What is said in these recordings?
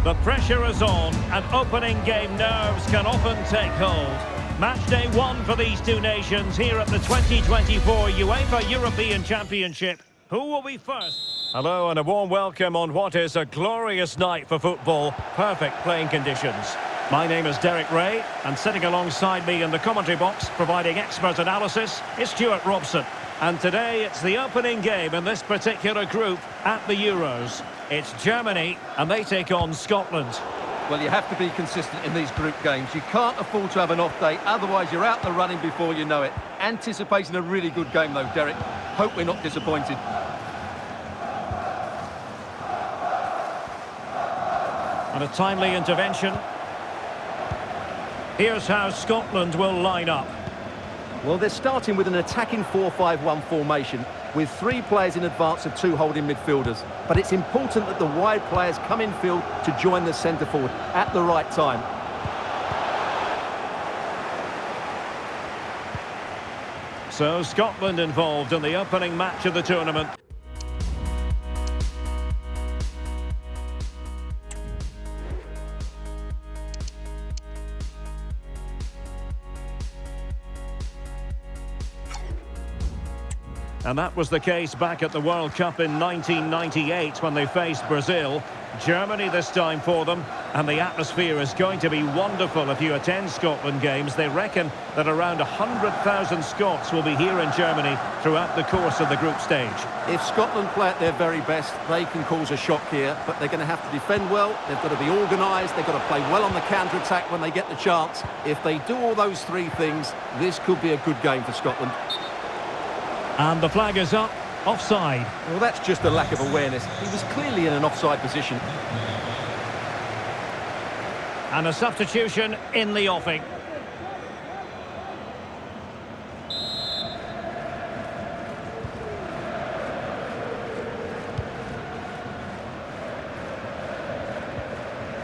The pressure is on, and opening game nerves can often take hold. Match day one for these two nations here at the 2024 UEFA European Championship. Who will be first? Hello and a warm welcome on what is a glorious night for football. Perfect playing conditions. My name is Derek Ray, and sitting alongside me in the commentary box, providing expert analysis, is Stuart Robson. And today it's the opening game in this particular group at the Euros. It's Germany, and they take on Scotland. Well, you have to be consistent in these group games. You can't afford to have an off day, otherwise you're out the running before you know it. Anticipating a really good game though, Derek. Hope we're not disappointed. And a timely intervention. Here's how Scotland will line up. Well, they're starting with an attacking 4-5-1 formation with 3 players in advance of 2 holding midfielders. But it's important that the wide players come in field to join the centre forward at the right time. So Scotland involved in the opening match of the tournament. And that was the case back at the World Cup in 1998 when they faced Brazil. Germany this time for them, and the atmosphere is going to be wonderful if you attend Scotland games. They reckon that around 100,000 Scots will be here in Germany throughout the course of the group stage. If Scotland play at their very best, they can cause a shock here, but they're going to have to defend well, they've got to be organised, they've got to play well on the counter-attack when they get the chance. If they do all those 3 things, this could be a good game for Scotland. And the flag is up, offside. Well, that's just a lack of awareness. He was clearly in an offside position. And a substitution in the offing.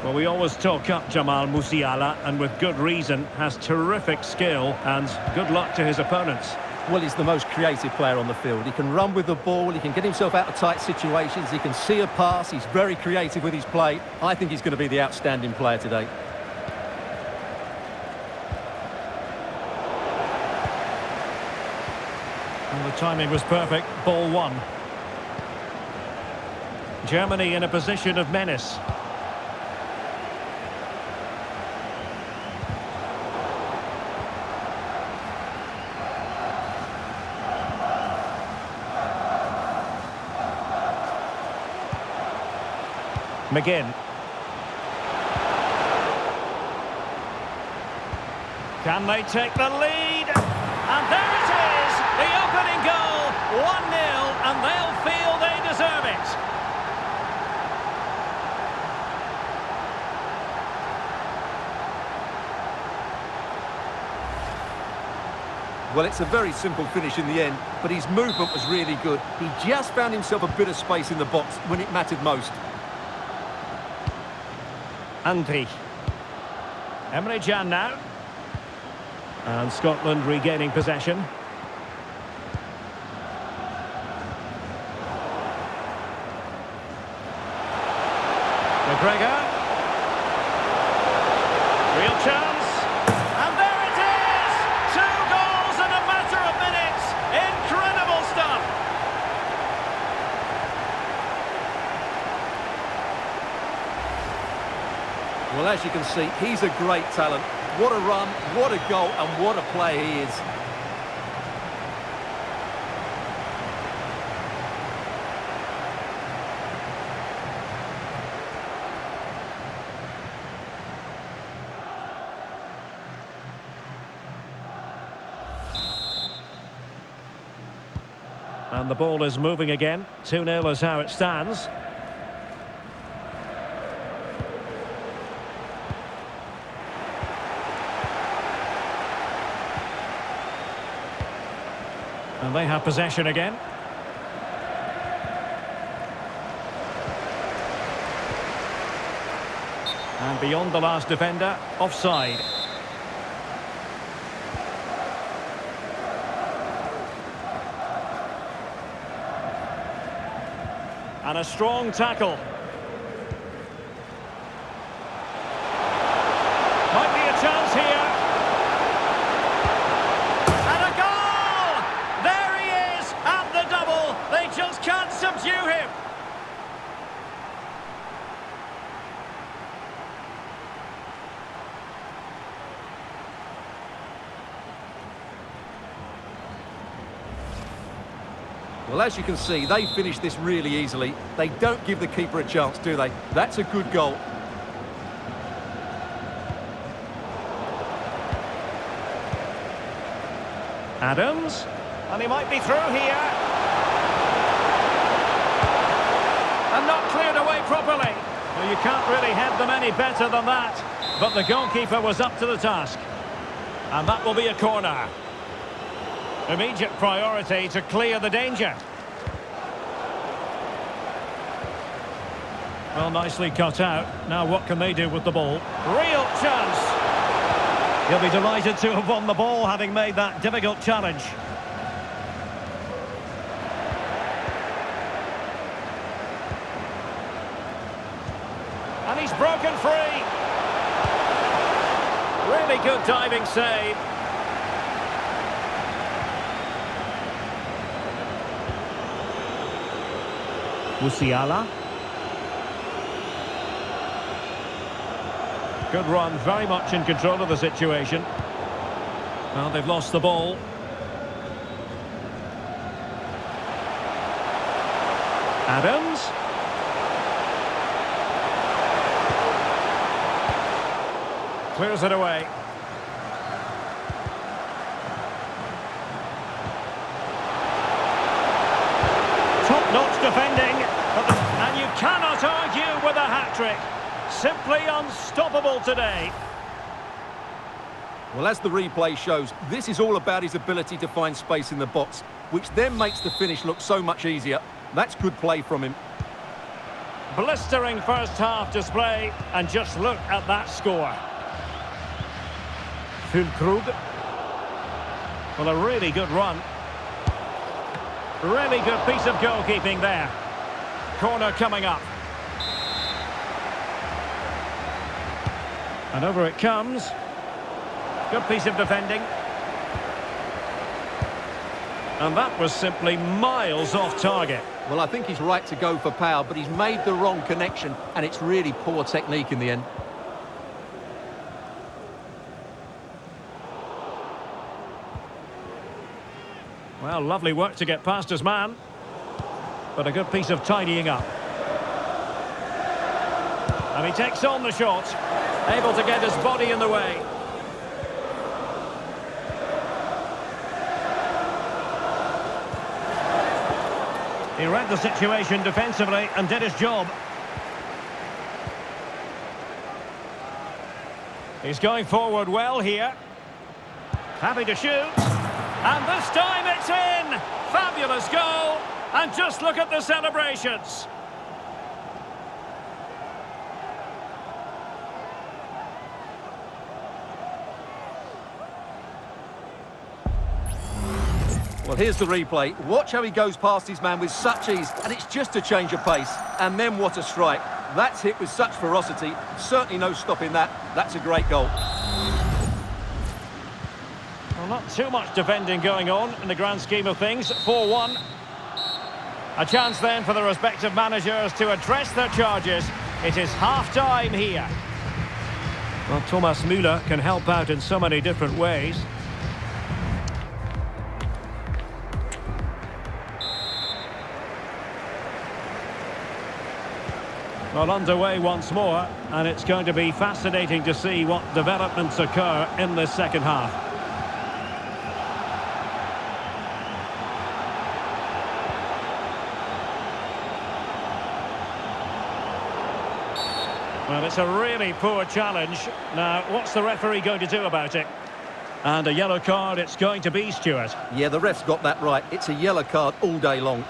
Well, we always talk up Jamal Musiala, and with good reason, has terrific skill, and good luck to his opponents. Well, he's the most creative player on the field. He can run with the ball, he can get himself out of tight situations, he can see a pass, he's very creative with his play. I think he's going to be the outstanding player today. And the timing was perfect. Ball 1. Germany in a position of menace. McGinn. Can they take the lead? And there it is! The opening goal! 1-0, and they'll feel they deserve it. Well, it's a very simple finish in the end, but his movement was really good. He just found himself a bit of space in the box when it mattered most. Andri. Emre Can now. And Scotland regaining possession. McGregor. Real chance. And there it is! 2 goals in a matter of minutes. Incredible stuff. Well, as you can see, he's a great talent. What a run, what a goal, and what a player he is. And the ball is moving again. 2-0 is how it stands. And they have possession again. And beyond the last defender, offside. And a strong tackle. Well, as you can see, they finish this really easily. They don't give the keeper a chance, do they? That's a good goal. Adams, and he might be through here. And not cleared away properly. Well, you can't really head them any better than that. But the goalkeeper was up to the task. And that will be a corner. Immediate priority to clear the danger. Well, nicely cut out. Now what can they do with the ball? Real chance. He'll be delighted to have won the ball, having made that difficult challenge. And he's broken free. Really good diving save. Musiala. Good run, very much in control of the situation. Well, they've lost the ball. Adams. Clears it away. Top-notch defending. And you cannot argue with a hat-trick. Simply unstoppable today. Well, as the replay shows, this is all about his ability to find space in the box, which then makes the finish look so much easier. That's good play from him. Blistering first half display, and just look at that score. Füllkrug. Well, a really good run. Really good piece of goalkeeping there. Corner coming up. And over it comes. Good piece of defending. And that was simply miles off target. Well, I think he's right to go for power, but he's made the wrong connection, and it's really poor technique in the end. Well, lovely work to get past his man. But a good piece of tidying up. And he takes on the shot. Able to get his body in the way. He read the situation defensively and did his job. He's going forward well here. Happy to shoot. And this time it's in! Fabulous goal! And just look at the celebrations. Well, here's the replay. Watch how he goes past his man with such ease, and it's just a change of pace. And then what a strike. That's hit with such ferocity. Certainly no stopping that. That's a great goal. Well, not too much defending going on in the grand scheme of things. 4-1. A chance then for the respective managers to address their charges. It is half-time here. Well, Thomas Müller can help out in so many different ways. Well, underway once more, and it's going to be fascinating to see what developments occur in this second half. Well, it's a really poor challenge. Now, what's the referee going to do about it? And a yellow card it's going to be, Stuart. Yeah, the ref's got that right. It's a yellow card all day long.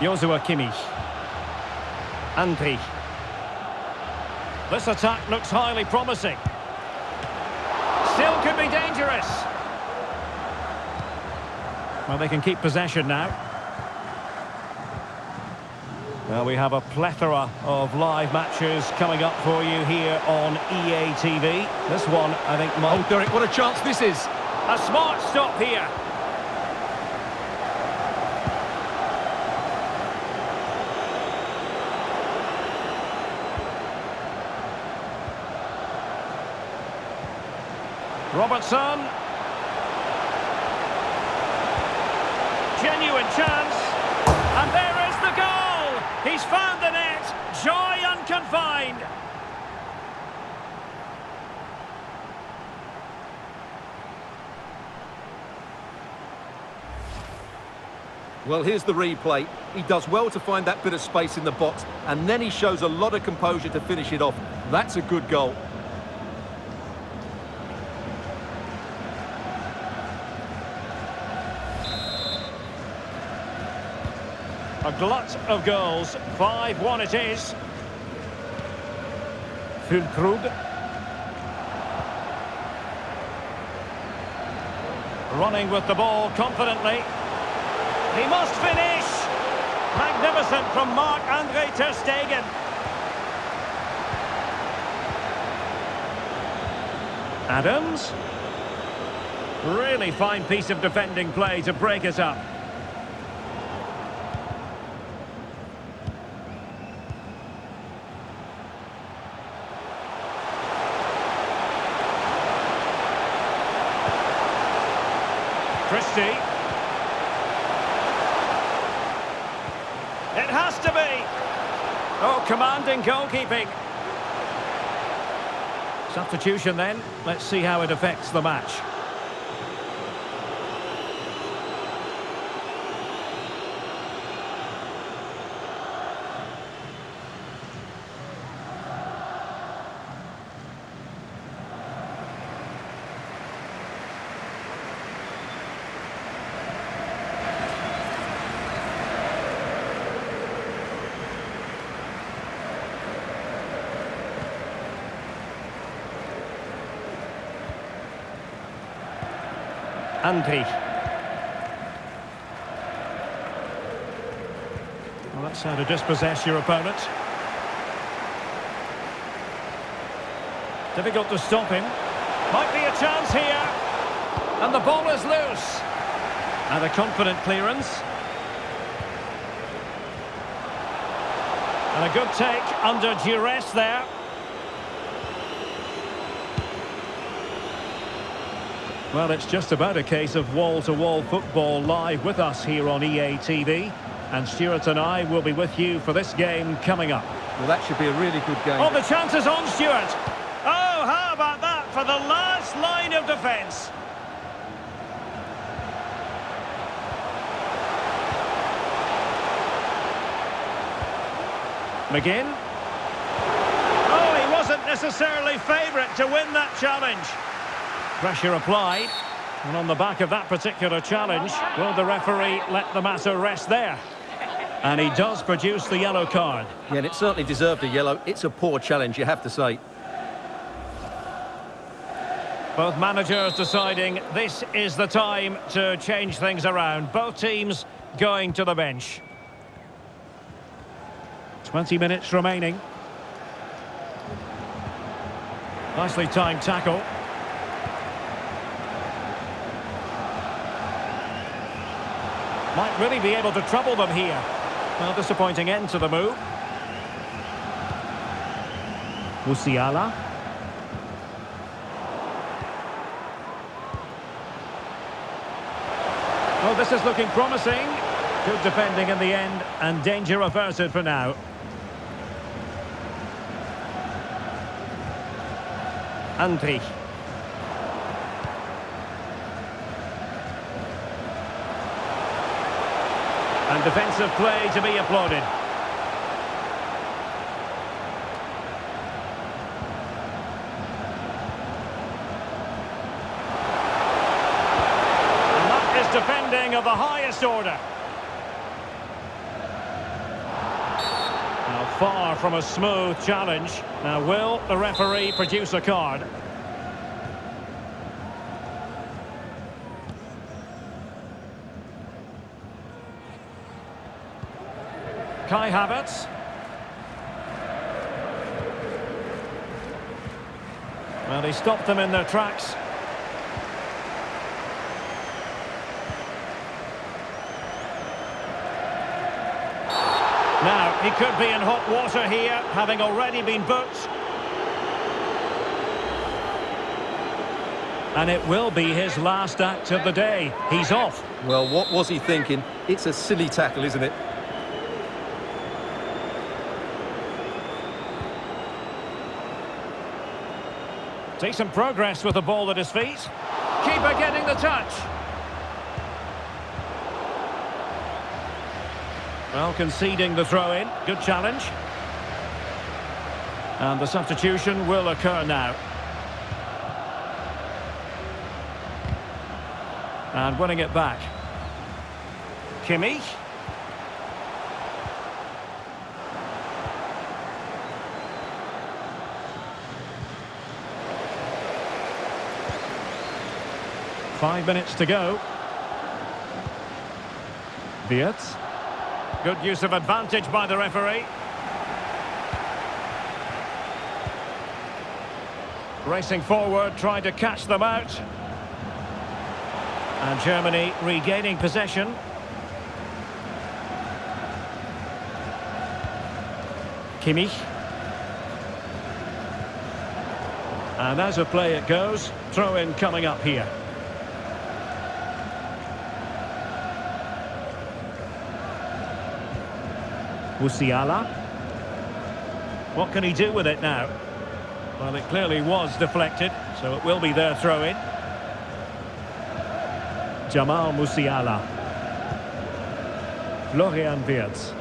Joshua Kimmich. Andri. This attack looks highly promising. Still could be dangerous. Well, they can keep possession now. Well, we have a plethora of live matches coming up for you here on EA TV. This one, I think, might... Oh, Derek, what a chance this is. A smart stop here. Robertson. Genuine chance. And there is the goal! He's found the net. Joy unconfined. Well, here's the replay. He does well to find that bit of space in the box, and then he shows a lot of composure to finish it off. That's a good goal. A glut of goals. 5-1 it is. Füllkrug. Running with the ball confidently. He must finish. Magnificent from Marc-Andre ter Stegen. Adams. Really fine piece of defending play to break it up. Christie. It has to be. Oh, commanding goalkeeping. Substitution then. Let's see how it affects the match. Andri. Well, that's how to dispossess your opponent. Difficult to stop him. Might be a chance here. And the ball is loose. And a confident clearance. And a good take under duress there. Well, it's just about a case of wall-to-wall football live with us here on EA TV. And Stuart and I will be with you for this game coming up. Well, that should be a really good game. Oh, the chance is on, Stuart. Oh, how about that for the last line of defence? McGinn. Oh, he wasn't necessarily favourite to win that challenge. Pressure applied, and on the back of that particular challenge, will the referee let the matter rest there? And he does produce the yellow card. Yeah, and it certainly deserved a yellow. It's a poor challenge, you have to say. Both managers deciding this is the time to change things around. Both teams going to the bench. 20 minutes remaining. Nicely timed tackle. Might really be able to trouble them here. Well, disappointing end to the move. Musiala. Oh, this is looking promising. Good defending in the end, and danger averted for now. Andri. And defensive play to be applauded. And that is defending of the highest order. Now far from a smooth challenge. Now will the referee produce a card? Kai Havertz. Well, he stopped them in their tracks. Now, he could be in hot water here, having already been booked. And it will be his last act of the day. He's off. Well, what was he thinking? It's a silly tackle, isn't it? Decent progress with the ball at his feet. Keeper getting the touch. Well, conceding the throw-in. Good challenge. And the substitution will occur now. And winning it back. Kimmich. Five minutes to go. Wirtz. Good use of advantage by the referee. Racing forward, trying to catch them out. And Germany regaining possession. Kimmich. And as a play it goes, throw-in coming up here. Musiala. What can he do with it now? Well, it clearly was deflected, so it will be their throw-in. Jamal Musiala. Florian Wirtz.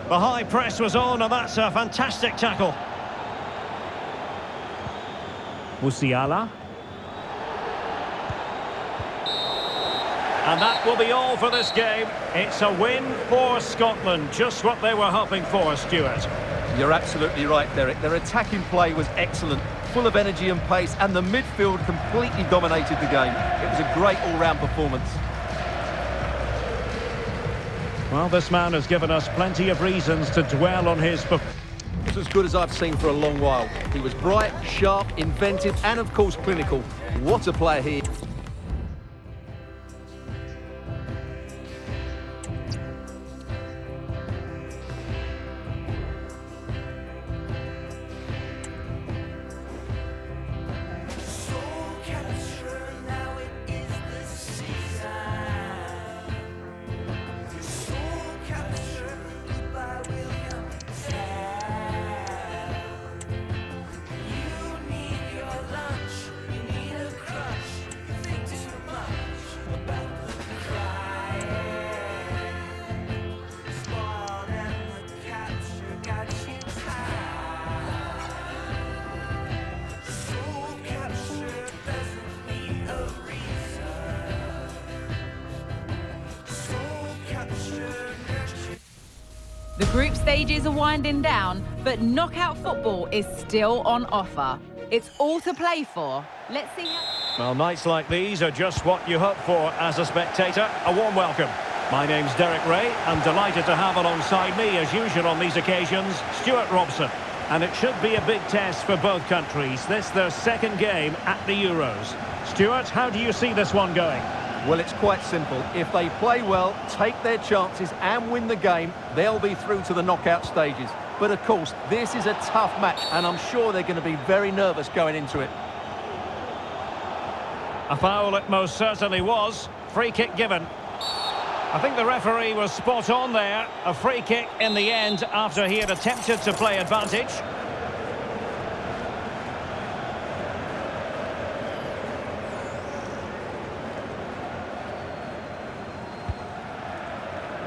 The high press was on, and that's a fantastic tackle. Musiala. And that will be all for this game. It's a win for Scotland. Just what they were hoping for, Stuart. You're absolutely right, Derek. Their attacking play was excellent, full of energy and pace, and the midfield completely dominated the game. It was a great all-round performance. Well, this man has given us plenty of reasons to dwell on his performance. It was as good as I've seen for a long while. He was bright, sharp, inventive, and of course clinical. What a player he is. The group stages are winding down, but knockout football is still on offer. It's all to play for. Let's see how... Well, nights like these are just what you hope for as a spectator. A warm welcome. My name's Derek Ray. I'm delighted to have alongside me, as usual on these occasions, Stuart Robson. And it should be a big test for both countries. This their second game at the Euros. Stuart, how do you see this one going? Well, it's quite simple. If they play well, take their chances and win the game, they'll be through to the knockout stages. But of course, this is a tough match, and I'm sure they're going to be very nervous going into it. A foul it most certainly was. Free kick given. I think the referee was spot on there. A free kick in the end after he had attempted to play advantage.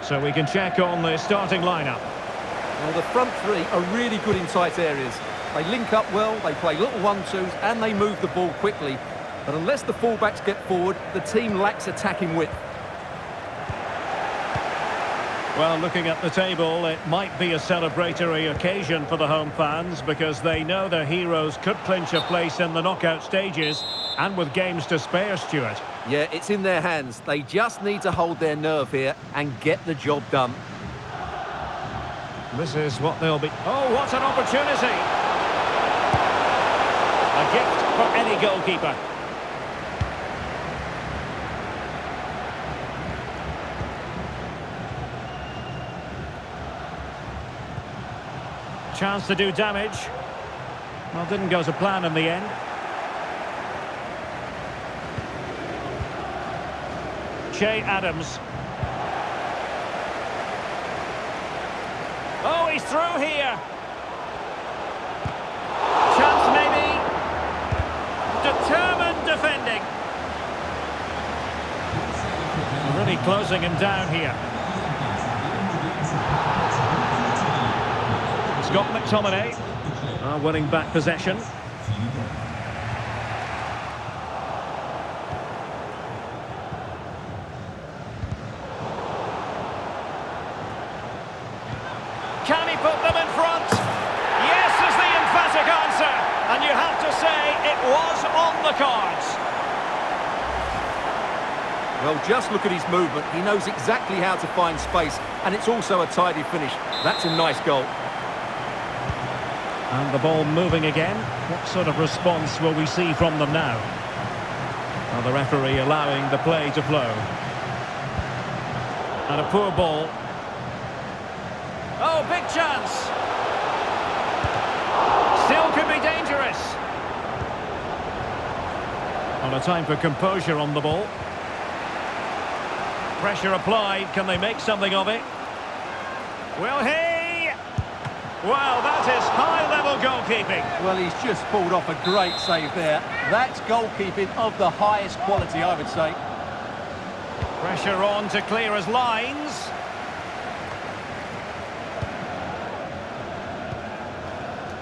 So we can check on the starting lineup. Well, the front three are really good in tight areas. They link up well, they play little one-twos, and they move the ball quickly. But unless the fullbacks get forward, the team lacks attacking width. Well, looking at the table, it might be a celebratory occasion for the home fans because they know their heroes could clinch a place in the knockout stages, and with games to spare, Stuart. Yeah, it's in their hands. They just need to hold their nerve here and get the job done. This is what they'll be... Oh, what an opportunity! A gift for any goalkeeper. Chance to do damage. Well, didn't go to plan in the end. Che Adams. Oh, he's through here. Chance maybe. Determined defending. Really closing him down here. Scott McTominay winning back possession. Can he put them in front? Yes is the emphatic answer. And you have to say it was on the cards. Well, just look at his movement. He knows exactly how to find space, and it's also a tidy finish. That's a nice goal. And the ball moving again. What sort of response will we see from them now? Well, the referee allowing the play to flow. And a poor ball. Oh, big chance. Still could be dangerous. On a time for composure on the ball. Pressure applied. Can they make something of it? Will he? Well, that is high-level goalkeeping. Well, he's just pulled off a great save there. That's goalkeeping of the highest quality, I would say. Pressure on to clear his lines.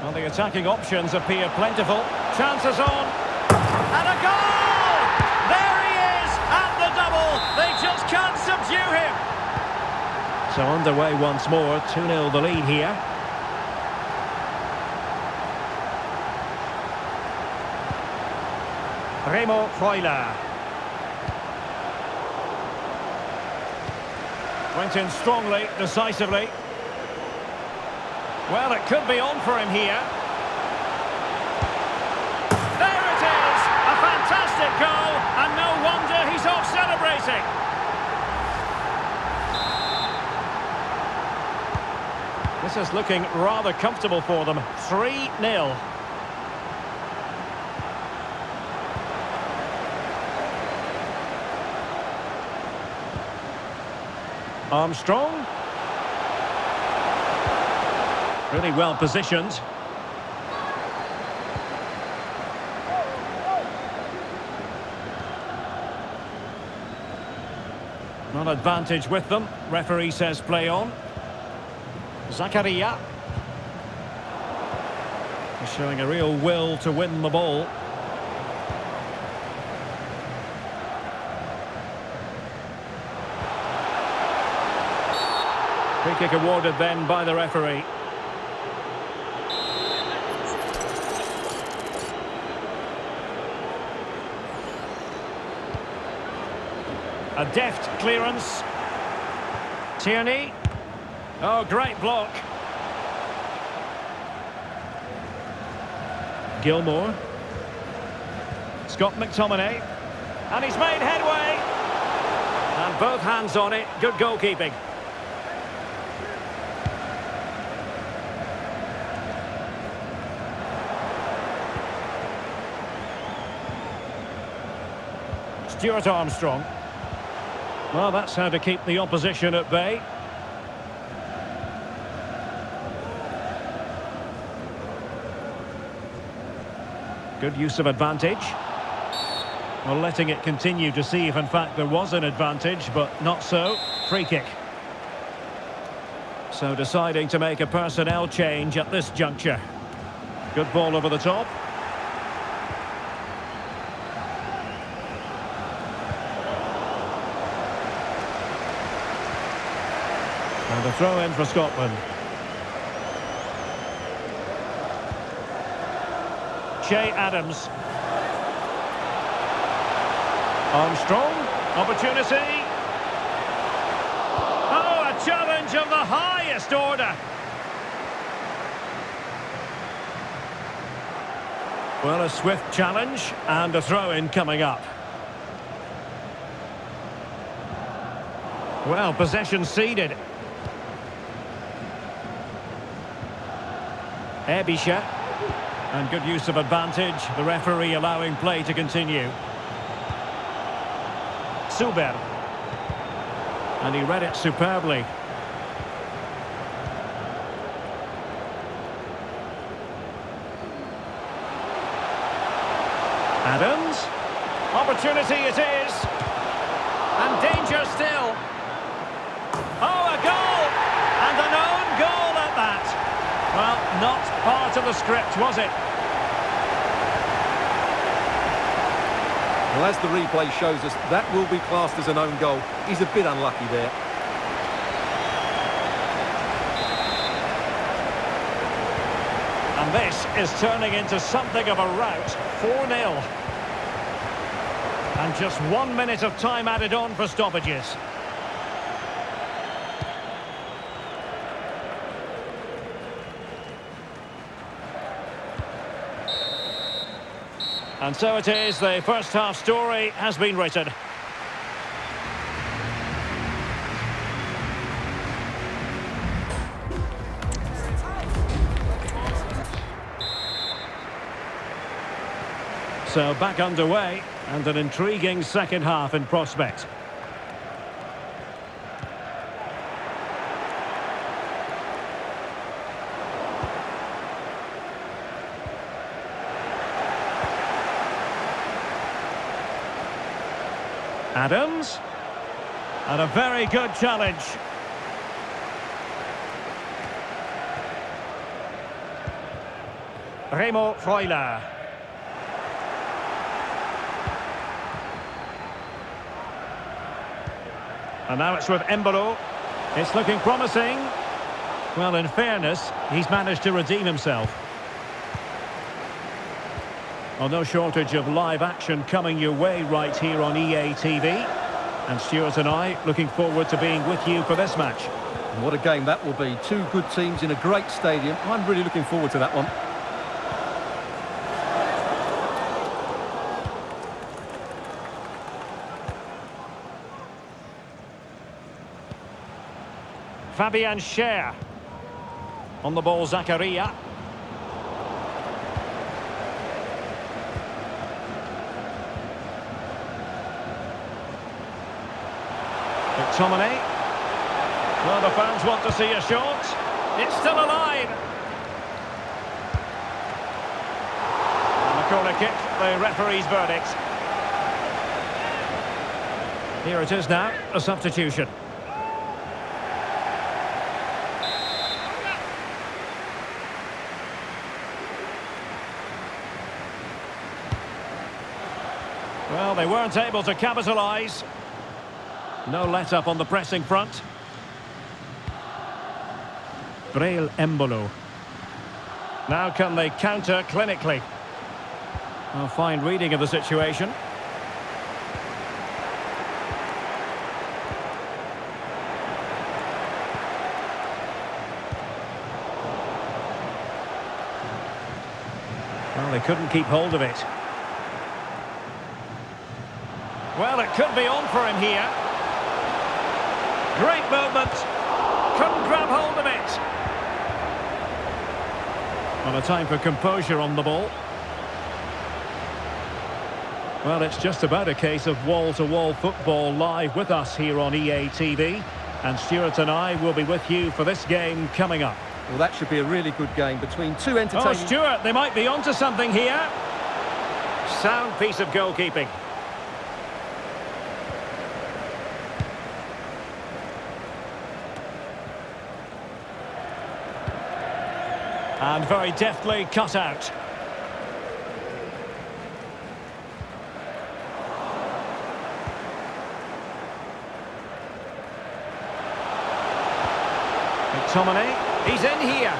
Well, the attacking options appear plentiful. Chances on. And a goal! There he is at the double. They just can't subdue him. So underway once more. 2-0 the lead here. Remo Freuler. Went in strongly, decisively. Well, it could be on for him here. There it is! A fantastic goal, and no wonder he's off celebrating. This is looking rather comfortable for them. 3-0. Armstrong. Really well positioned. Not advantage with them. Referee says play on. Zakaria. He's showing a real will to win the ball. Free kick awarded then by the referee. A deft clearance. Tierney. Oh, great block. Gilmour. Scott McTominay. And he's made headway. And both hands on it. Good goalkeeping. Stuart Armstrong. Well, that's how to keep the opposition at bay. Good use of advantage. Well, letting it continue to see if in fact there was an advantage, but not so. Free kick. So deciding to make a personnel change at this juncture. Good ball over the top. And a throw in for Scotland. Che Adams. Armstrong. Opportunity. Oh, a challenge of the highest order. Well, a swift challenge and a throw-in coming up. Well, possession ceded. Ebisha. And good use of advantage. The referee allowing play to continue. Suber. And he read it superbly. Adams. Opportunity it is. And danger still. Oh, a goal! And an own goal at that. Well, not part of the script, was it? Well, as the replay shows us, that will be classed as an own goal. He's a bit unlucky there. And this is turning into something of a rout. 4-0. And just 1 minute of time added on for stoppages. And so it is, the first half story has been written. So back underway, and an intriguing second half in prospect. Adams. And a very good challenge. Remo Freuler. And now it's with Embolo. It's looking promising. Well, in fairness, he's managed to redeem himself. Well, no shortage of live action coming your way right here on EA TV. And Stuart and I looking forward to being with you for this match. And what a game that will be. Two good teams in a great stadium. I'm really looking forward to that one. Fabian Schär. On the ball, Zakaria. McTominay. Well, the fans want to see a shot. It's still alive. And the corner kick, the referee's verdict. Here it is now, a substitution. Well, they weren't able to capitalise. No let-up on the pressing front. Breel Embolo. Now can they counter clinically? A fine reading of the situation. Well, they couldn't keep hold of it. Well, it could be on for him here. Great movement. Couldn't grab hold of it. Well, a time for composure on the ball. Well, it's just about a case of wall-to-wall football live with us here on EA TV. And Stuart and I will be with you for this game coming up. Well, that should be a really good game between two entertaining... Oh, Stuart, they might be onto something here. Sound piece of goalkeeping. And very deftly cut out. McTominay, he's in here.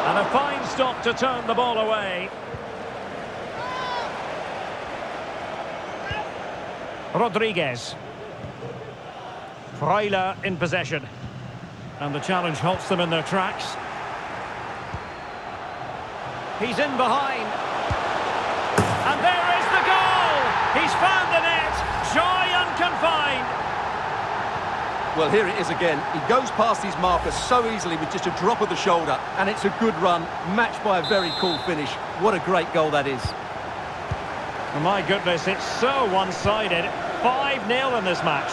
And a fine stop to turn the ball away. Rodriguez. Freuler in possession. And the challenge halts them in their tracks. He's in behind. And there is the goal! He's found the net! Joy unconfined! Well, here it is again. He goes past his marker so easily with just a drop of the shoulder, and it's a good run, matched by a very cool finish. What a great goal that is. Oh my goodness, it's so one-sided. 5-0 in this match.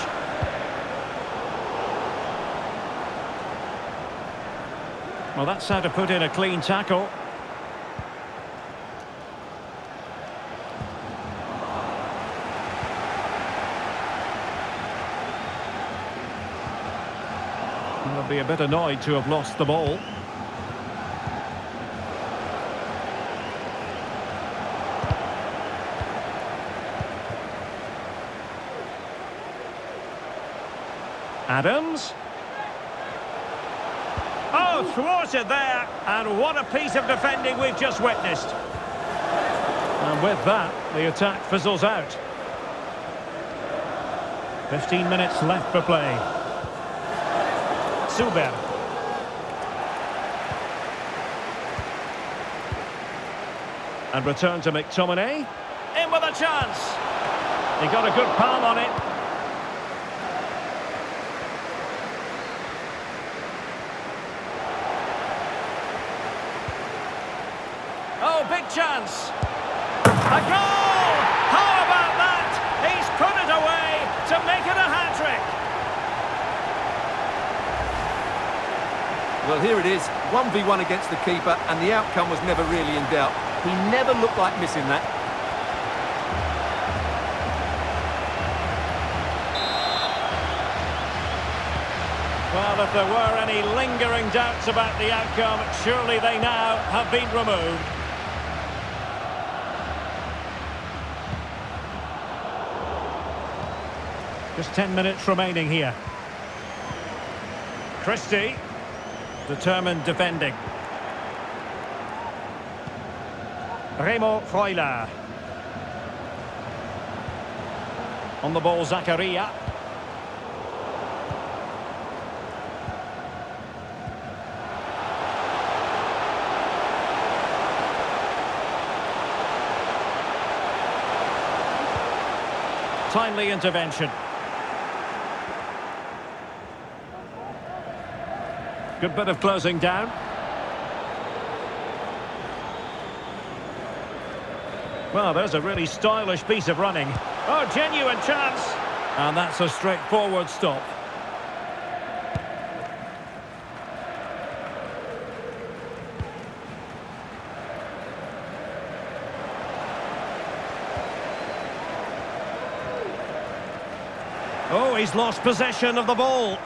Well, that's how to put in a clean tackle. They'll be a bit annoyed to have lost the ball. Adams. Oh, thwarted there. And what a piece of defending we've just witnessed. And with that, the attack fizzles out. 15 minutes left for play. Zuber. And return to McTominay. In with a chance. He got a good palm on it. Oh, big chance. A goal! How about that? He's put it away to make it a hat-trick. Well, here it is, 1v1 against the keeper, and the outcome was never really in doubt. He never looked like missing that. Well, if there were any lingering doubts about the outcome, surely they now have been removed. Just 10 minutes remaining here. Christie. Determined defending. Remo Freuler. On the ball, Zakaria. Timely intervention. Good bit of closing down. Well, there's a really stylish piece of running. Oh, genuine chance. And that's a straightforward stop. Oh, he's lost possession of the ball.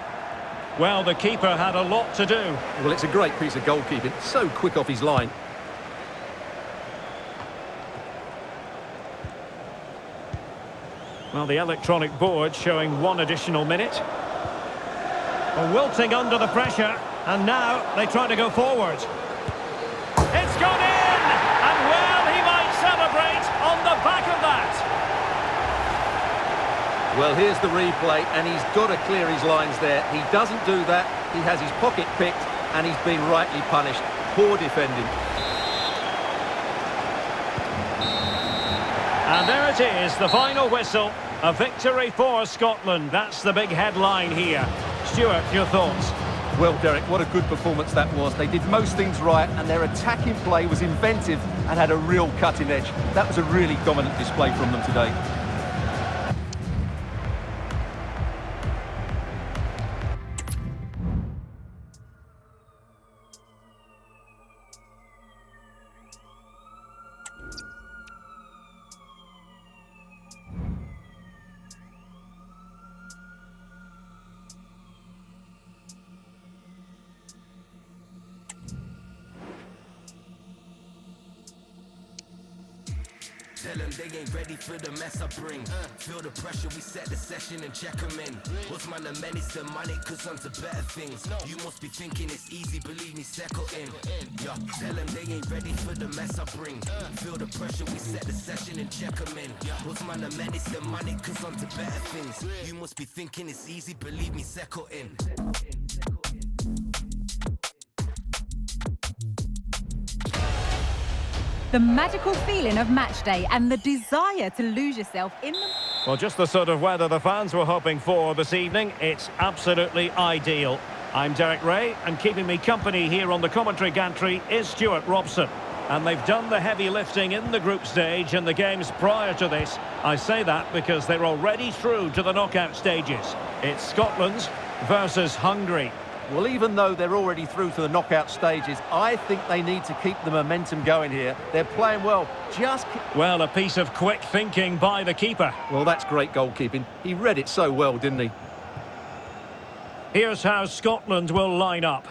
Well, the keeper had a lot to do. Well, it's a great piece of goalkeeping. So quick off his line. Well, the electronic board showing 1 additional minute. Wilting under the pressure, and now they try to go forward. It's gone in! And well, he might celebrate on the back of that. Well, here's the replay, and he's got to clear his lines there. He doesn't do that. He has his pocket picked, and he's been rightly punished. Poor defending. And there it is, the final whistle. A victory for Scotland. That's the big headline here. Stuart, your thoughts? Well, Derek, what a good performance that was. They did most things right, and their attacking play was inventive and had a real cutting edge. That was a really dominant display from them today. Tell them they ain't ready for the mess I bring. Feel the pressure, we set the session and check them in. What's man, the menace, the money, cause on to better things. You must be thinking it's easy, believe me, settle in. Yeah, tell them they ain't ready for the mess I bring. Feel the pressure, we set the session and check them in. What's man, the menace, the money, cause on to better things. You must be thinking it's easy, believe me, settle in. The magical feeling of match day and the desire to lose yourself in the... Well, just the sort of weather the fans were hoping for this evening. It's absolutely ideal. I'm Derek Ray, and keeping me company here on the commentary gantry is Stuart Robson. And they've done the heavy lifting in the group stage and the games prior to this. I say that because they're already through to the knockout stages. It's Scotland versus Hungary. Well, even though they're already through to the knockout stages, I think they need to keep the momentum going here. They're playing well. Well, a piece of quick thinking by the keeper. Well, that's great goalkeeping. He read it so well, didn't he? Here's how Scotland will line up.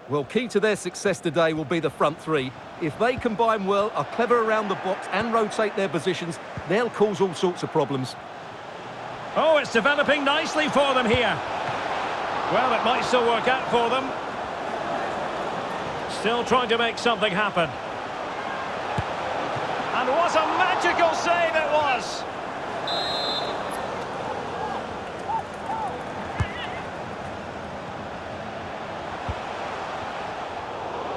Well, key to their success today will be the front three. If they combine well, are clever around the box and rotate their positions, they'll cause all sorts of problems. Oh, it's developing nicely for them here. Well, it might still work out for them. Still trying to make something happen. And what a magical save it was!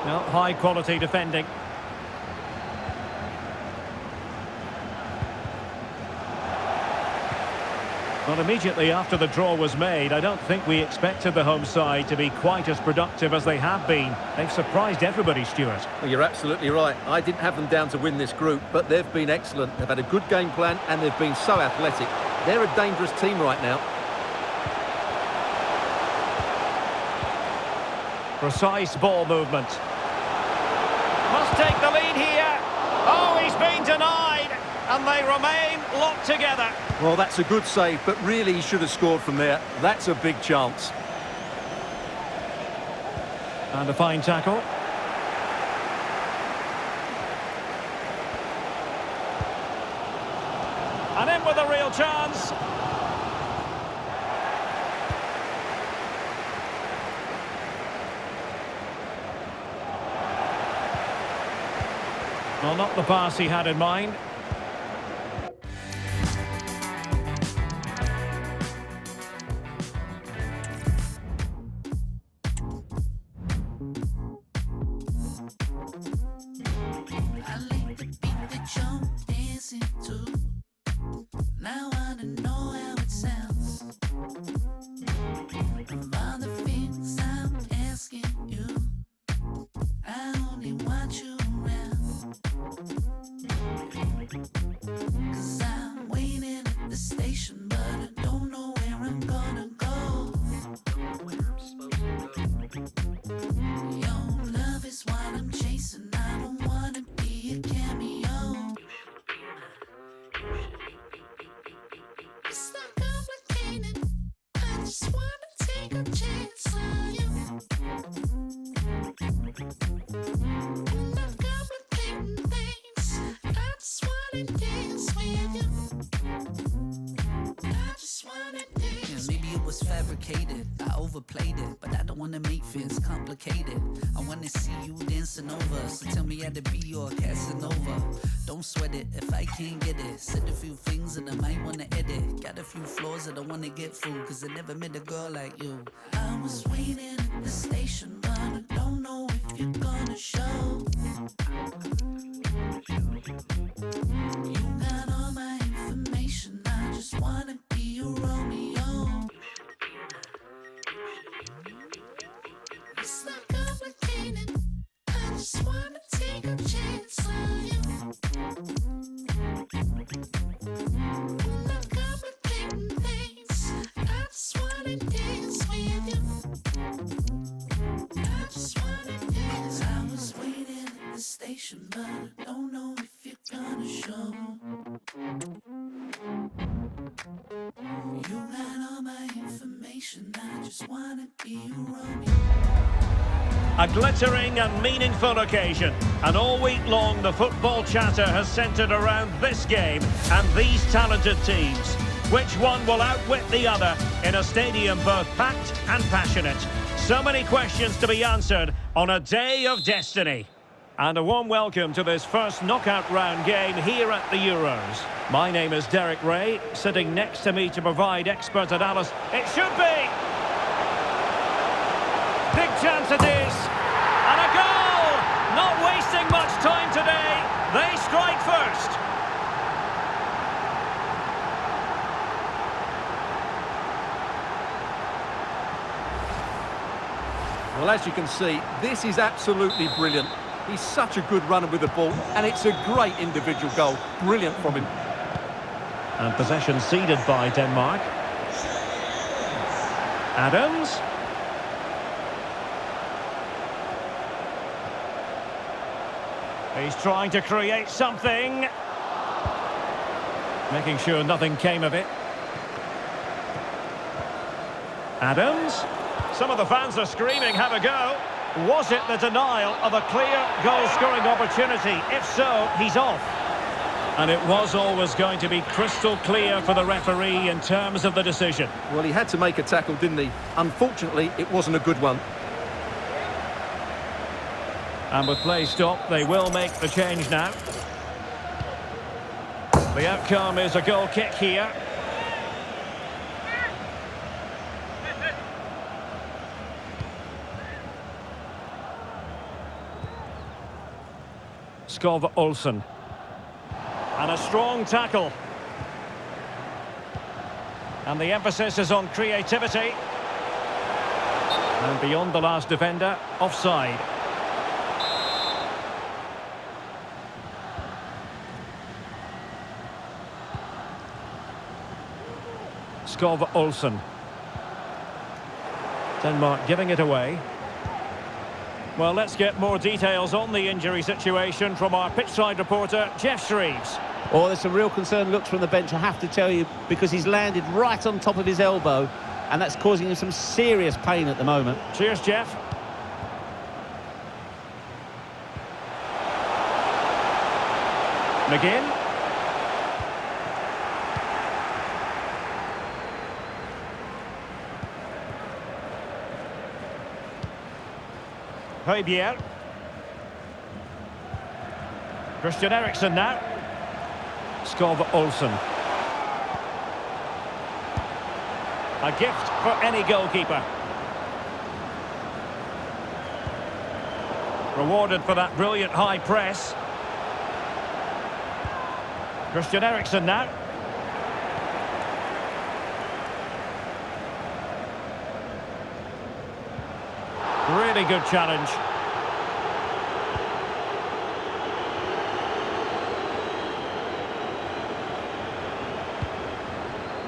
Well, high quality defending. Well, immediately after the draw was made, I don't think we expected the home side to be quite as productive as they have been. They've surprised everybody, Stuart. Well, you're absolutely right. I didn't have them down to win this group, but they've been excellent. They've had a good game plan and they've been so athletic. They're a dangerous team right now. Precise ball movement. Must take the lead here. Oh, he's been denied, and they remain locked together. Well, that's a good save, but really he should have scored from there. That's a big chance. And a fine tackle. And in with a real chance. Well, not the pass he had in mind. Now I don't know how it sounds. Of all the things I'm asking you, I only want you around. 'Cause I'm waiting at the station, but I don't know where I'm gonna go. Your love is what I'm chasing. I don't wanna be a cameo. It's not complicated. I just wanna take a chance on you. I'm not complicating things. I just wanna dance with you. I just wanna dance. Yeah, maybe it was fabricated. I overplayed it, but I don't wanna make things complicated. I wanna see you dancing over. So tell me how to be your Casanova. Don't sweat it if I can't get it. Said a few things that I might wanna edit. Got a few flaws that I wanna get through, 'cause I never met a girl like you. I was waiting at the station, but I don't know if you're gonna show. You got all my information. I just wanna be your Romeo. It's not complicated. I just wanna take a chance on you. I'm not complicating things. I just wanna dance with you. I just wanna dance. I was waiting at the station, but I don't know if you're gonna show. You got all my information. I just wanna be your Romeo. A glittering and meaningful occasion. And all week long, the football chatter has centred around this game and these talented teams. Which one will outwit the other in a stadium both packed and passionate? So many questions to be answered on a day of destiny. And a warm welcome to this first knockout round game here at the Euros. My name is Derek Ray, sitting next to me to provide expert analysis. It should be! Big chance it is! And a goal! Not wasting much time today. Well, as you can see, this is absolutely brilliant. He's such a good runner with the ball, and it's a great individual goal. Brilliant from him. And possession ceded by Denmark. Adams. He's trying to create something. Making sure nothing came of it. Adams. Some of the fans are screaming, have a go. Was it the denial of a clear goal-scoring opportunity? If so, he's off. And it was always going to be crystal clear for the referee in terms of the decision. Well, he had to make a tackle, didn't he? Unfortunately, it wasn't a good one. And with play stopped, they will make the change now. The outcome is a goal kick here. Skov Olsen. And a strong tackle. And the emphasis is on creativity. And beyond the last defender, offside. Skov Olsen. Denmark giving it away. Well, let's get more details on the injury situation from our pitchside reporter, Jeff Shreves. Oh, there's some real concerned looks from the bench, I have to tell you, because he's landed right on top of his elbow, and that's causing him some serious pain at the moment. Cheers, Jeff. McGinn. Højbjerg. Christian Eriksen now. Skov Olsen. A gift for any goalkeeper. Rewarded for that brilliant high press. Christian Eriksen now. Really good challenge.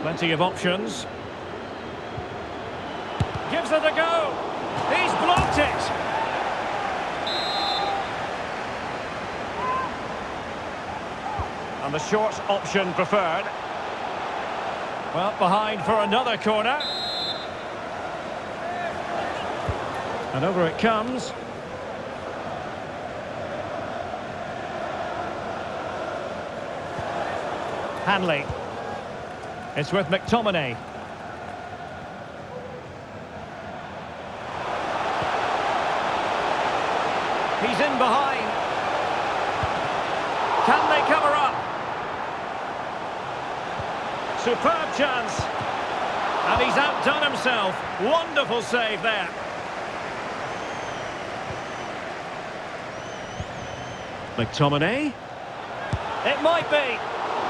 Plenty of options. Gives it a go. He's blocked it. And the short option preferred. Well, behind for another corner. And over it comes. Hanley. It's with McTominay. He's in behind. Can they cover up? Superb chance. And he's outdone himself. Wonderful save there. McTominay. It might be.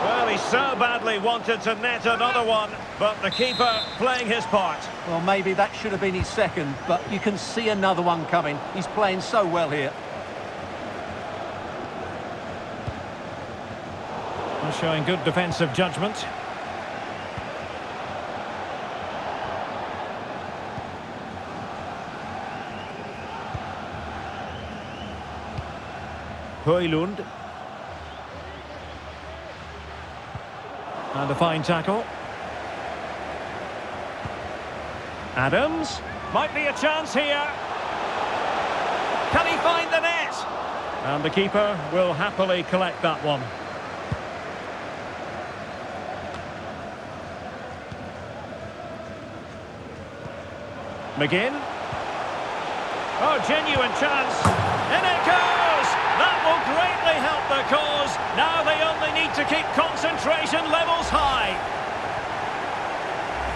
Well, he so badly wanted to net another one, but the keeper playing his part. Well, maybe that should have been his second, but you can see another one coming. He's playing so well here. Well, showing good defensive judgment. Højlund. And a fine tackle. Adams. Might be a chance here. Can he find the net? And the keeper will happily collect that one. McGinn. Oh, genuine chance. In it goes! That will greatly help the cause. Now they only need to keep concentration levels high.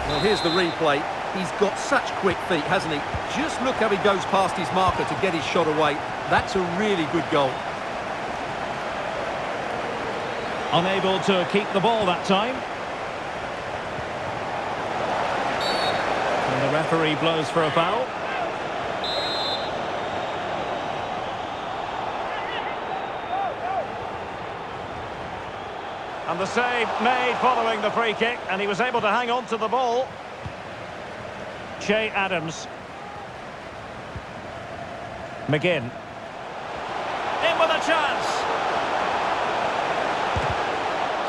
Well, here's the replay. He's got such quick feet, hasn't he? Just look how he goes past his marker to get his shot away. That's a really good goal. Unable to keep the ball that time. And the referee blows for a foul. And the save made following the free kick, and he was able to hang on to the ball. Che Adams. McGinn. In with a chance.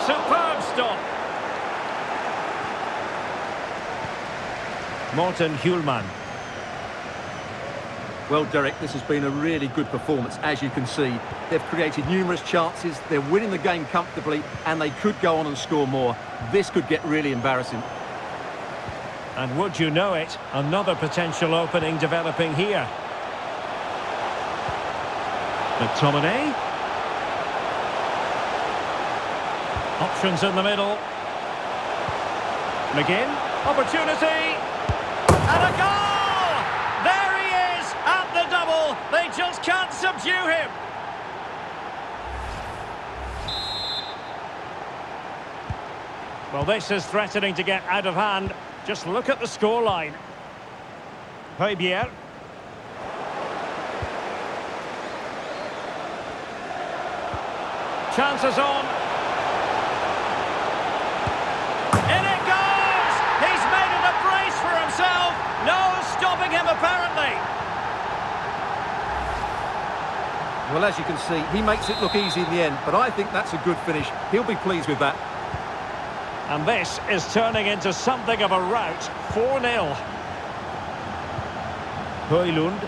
Superb stop. Morten Hjulman. Well, Derek, this has been a really good performance, as you can see. They've created numerous chances, they're winning the game comfortably, and they could go on and score more. This could get really embarrassing. And would you know it, another potential opening developing here. McTominay. Options in the middle. McGinn. Opportunity. And a goal! There he is at the double. They just can't subdue him. Well, this is threatening to get out of hand. Just look at the scoreline. Højbjerg. Chances on. In it goes! He's made it a brace for himself. No stopping him, apparently. Well, as you can see, he makes it look easy in the end, but I think that's a good finish. He'll be pleased with that. And this is turning into something of a rout. 4-0. Højlund.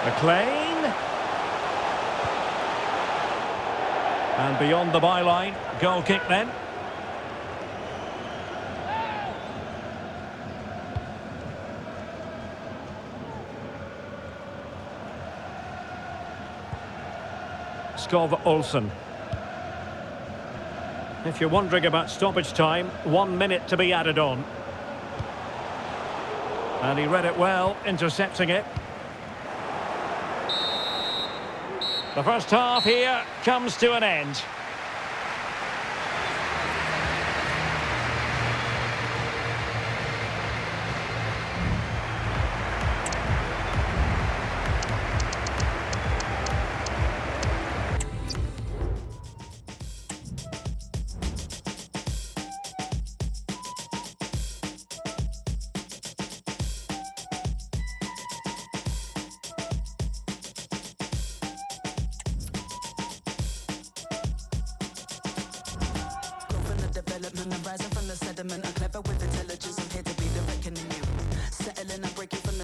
McLean. And beyond the byline. Goal kick then. Skov Olsen. If you're wondering about stoppage time, 1 minute to be added on. And he read it well, intercepting it. The first half here comes to an end. Development and rising from the